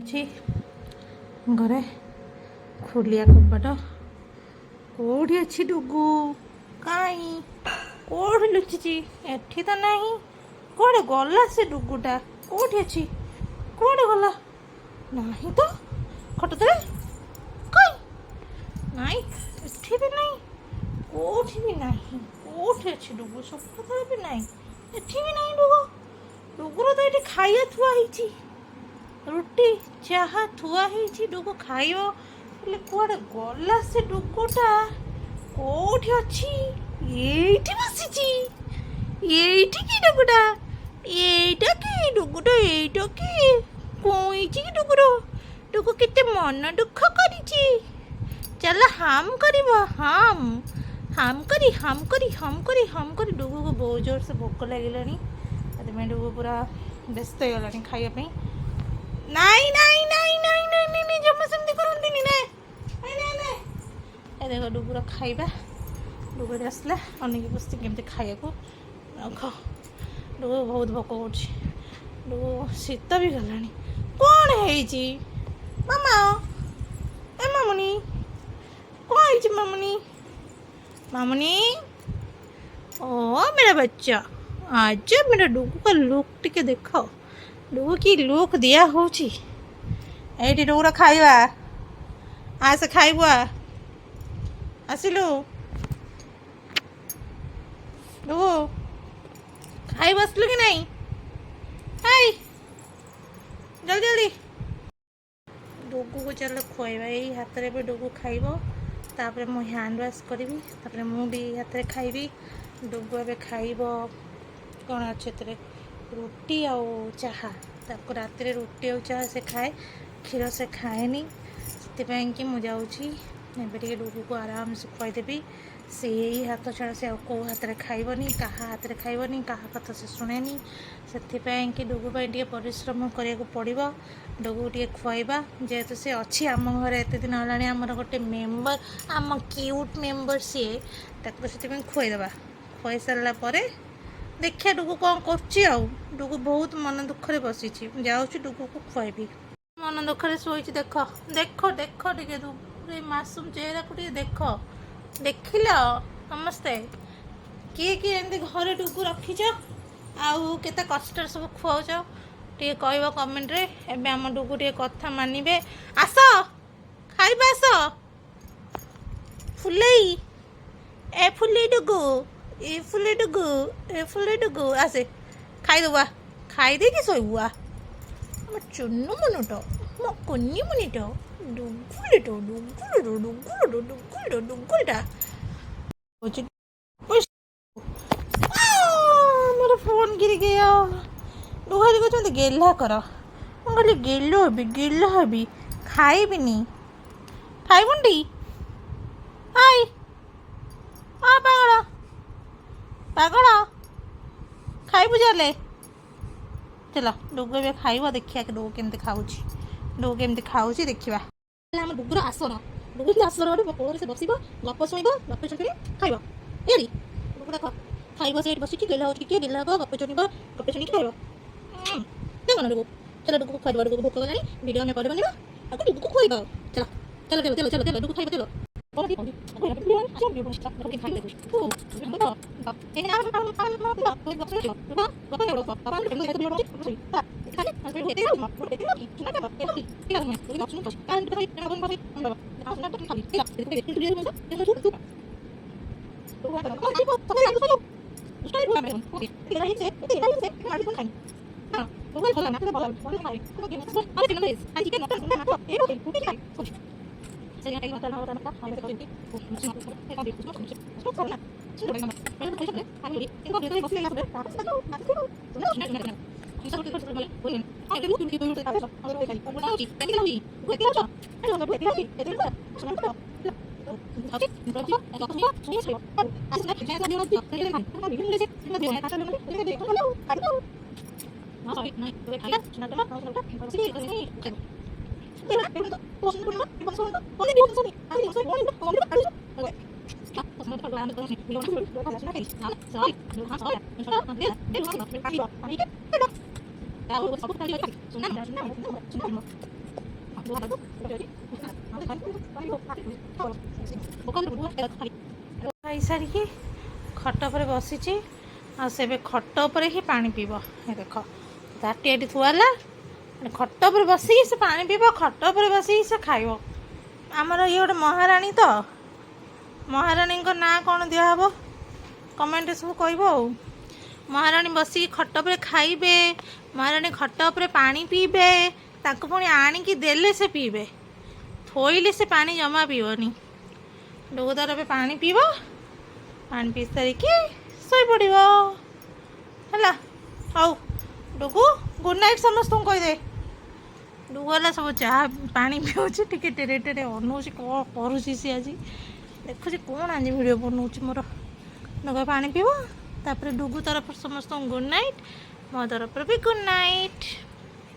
ଅଛି ଘରେ ଖୋଲିଆ କବାଟ। କେଉଁଠି ଅଛି ଡୁଗୁ? କାଇଁ କେଉଁଠି ଲୁଚିଛି? ଏଠି ତ ନାହିଁ। କୁଆଡ଼େ ଗଲା ସେ ଡୁଗୁଟା? କେଉଁଠି ଅଛି? କୁଆଡ଼େ ଗଲା? ନାହିଁ ତ ଖଟ ତଳେ। କାଇଁ ନାଇଁ, ଏଠି ବି ନାହିଁ, କେଉଁଠି ବି ନାହିଁ। କେଉଁଠି ଅଛି ଡୁଗୁ? ସୋଫା ତଳେ ବି ନାହିଁ, ଏଠି ବି ନାହିଁ ଡୁଗୁ। ଡୁଗୁର ତ ଏଠି ଖାଇବା ଥୁଆ ହେଇଛି, ରୁଟି ଚାହା ଥୁଆ ହେଇଛି, ଡୁଗୁ ଖାଇବ। ହେଲେ କୁଆଡ଼େ ଗଲା ସେ ଡୁଗୁଟା? କେଉଁଠି ଅଛି? ଏଇଠି ବସିଛି। ଏଇଠି କି ଡୁଗୁଟା? ଏଇଟା କି ଡୁଗୁଟା? ଏଇଟା କି? କଇଁଛି କି ଡୁଗୁର? ଡୁଗୁ କେତେ ମନ ଦୁଃଖ କରିଛି। ଚାଲ ହାମ୍ କରିବ। ହାମ୍ ହାମ୍ କରି ହାମ୍ କରି ହାମ୍ କରି ହାମ୍ କରି। ଡୁଗୁକୁ ବହୁତ ଜୋରସେ ଭୋକ ଲାଗିଲାଣି, ସେଥିପାଇଁ ଡୁଗୁ ପୁରା ବ୍ୟସ୍ତ ହେଇଗଲାଣି ଖାଇବା ପାଇଁ। ନାଇଁ ନାଇଁ ନାଇଁ ନାଇଁ ନାଇଁ ନାଇଁ ନାଇଁ, ଜମା ସେମିତି କରନ୍ତିନି। ନାଇଁ ନାଇଁ ନାଇଁ, ଏ ଦେଖ ଡୁଗୁର ଖାଇବା। ଡୁଗୁ ଏଠି ଆସିଲା ଅନେଇକି ବସିଛି କେମିତି ଖାଇବାକୁ ରଖ। ଡୁଗୁ ବହୁତ ଭୋକ କରୁଛି। ଡୁଗୁ ଶୀତ ବି ଗଲାଣି। କ'ଣ ହେଇଛି ମାମା? ଏ ମାମୁନି, କ'ଣ ହେଇଛି ମାମୁନି? मामुनी, ओ मेरा बच्चा, आज मेरा डुगू का लुक टिके देखो। डुगू की लुक दिया होची। एठी डुगुर खाइबा, आसे खाइबा। आसिलु डुगू, खाइब आसिलु कि नहीं? हाय जल्दी जल्दी डुगू को चलो खुआइबा। यही हाथ रे भी डुगू खाइब, तापर मु हैंड वाश करी, तापर मु भी हाथ रे खाइबी। डुगू ए खाइब कौन अच्छे रुटी आउ चाहा। ताको रात रे रुटी आउ चाहा से खाए, क्षीर से खाएनी। से कि मुझे टे डुगू को आराम से खुआदेवी। से यही हाथ छड़ा से कौ हाथ में खाइबनी, क्या हाथ में खाइबनी, क्या कथा से शुणेनी। से कि डुगू टे परिश्रम करने पड़ो। डुगू टे खुआइबा, जेहेतु से अच्छी आम घर एत दिन है। आमर गोटे मेम्बर, आम क्यूट मेम्बर सी, से खुआईदेवा। खुआई सारा देखिए डुगू कौन कर। डुगू बहुत मन दुखरे बसी जाऊँ डुगू को खुआबी। मन दुखरे शोच। देख देख देख टे डुगू मासूम चेहरा को देख। देखिल समस्ते किए किए एमती घरे डुगू रखीच, आउ केते कष्ट सब खुआउच टे कह कमेंट रे। एबे आम डुगू टे कथा मानिबे। आस खाइबा, आस फुलेई, ए फुलेई डुगू, ए फुले डुगू, ए फुले डुगू। आसे खाईदबा, खाईदे कि शोबुआ। आम चुनु मुनुट, मो कुन्नी मुनिट, डुगुलिट डुगुलिट डुगुलिट डुगुलिट डुगुलिटा। मेरा फोन गिर गया। डुहारी को गेला कर। मुझे गेलो हबी, गेलो हबी, खाइबिनी। खाइबुंडी हाय आ पागल पागल, खाइबु चले। चलो डुगु ए खाइब। देखिया डुगु केमती खाऊँ, डुगु केमती खाऊँ देखा। आम डुगुर आसन, डुगु आसन गोटे कोल से बस गप शुण, गप शुणी खाइब। ये डुगु देख खाइब, से बस गेला हो गेला गप शुण, गप शुणी खाइब। देख ना डुगु, चलो डुगु को खुआइब। डुगु भोक गलानी, वीडियो में बना आपको डुगु को खुआइब। चलो चलो चलो चलो चलो चलो डुगु खाइब। चलो ଖାଇସାରିକି ଖଟ ଉପରେ ବସିଛି ଆଉ ସେ ଏବେ ଖଟ ଉପରେ ହିଁ ପାଣି ପିଇବ। ଏ ଦେଖ ତାଟି ଏଠି ଥୁଆ ହେଲା, ଖଟ ଉପରେ ବସିକି ସେ ପାଣି ପିଇବ, ଖଟ ଉପରେ ବସିକି ସେ ଖାଇବ। ଆମର ଇଏ ଗୋଟେ ମହାରାଣୀ ତ, ମହାରାଣୀଙ୍କ ନାଁ କ'ଣ ଦିଆହେବ କମେଣ୍ଟରେ ସବୁ କହିବ ଆଉ। ମହାରାଣୀ ବସିକି ଖଟ ଉପରେ ଖାଇବେ, ମହାରାଣୀ ଖଟ ଉପରେ ପାଣି ପିଇବେ, ତାଙ୍କୁ ପୁଣି ଆଣିକି ଦେଲେ ସେ ପିଇବେ, ଥୋଇଲେ ସେ ପାଣି ଜମା ପିଇବନି। ଡୁଗୁ ତାର ଏବେ ପାଣି ପିଇବ, ପାଣି ପିଇ ସାରିକି ଶୋଇପଡ଼ିବ ହେଲା। ହଉ ଡୁଗୁ ଗୁଡ୍ ନାଇଟ୍ ସମସ୍ତଙ୍କୁ କହିଦେ। ଡୁଗୁ ହେଲା ସବୁ ଚାହା ପାଣି ପିଉଛି, ଟିକେ ଟେରେ ଟେରେ ଅନଉଛି କ'ଣ କରୁଛି ସିଏ ଆଜି, ଦେଖୁଛି କ'ଣ ଆଜି ଭିଡ଼ିଓ ବନଉଛି ମୋର। ଡୁଗୁ ପାଣି ପିଇବ, ତାପରେ ଡୁଗୁ ତରଫରୁ ସମସ୍ତଙ୍କୁ ଗୁଡ୍ ନାଇଟ୍, ମୋ ତରଫରୁ ବି ଗୁଡ୍ ନାଇଟ୍।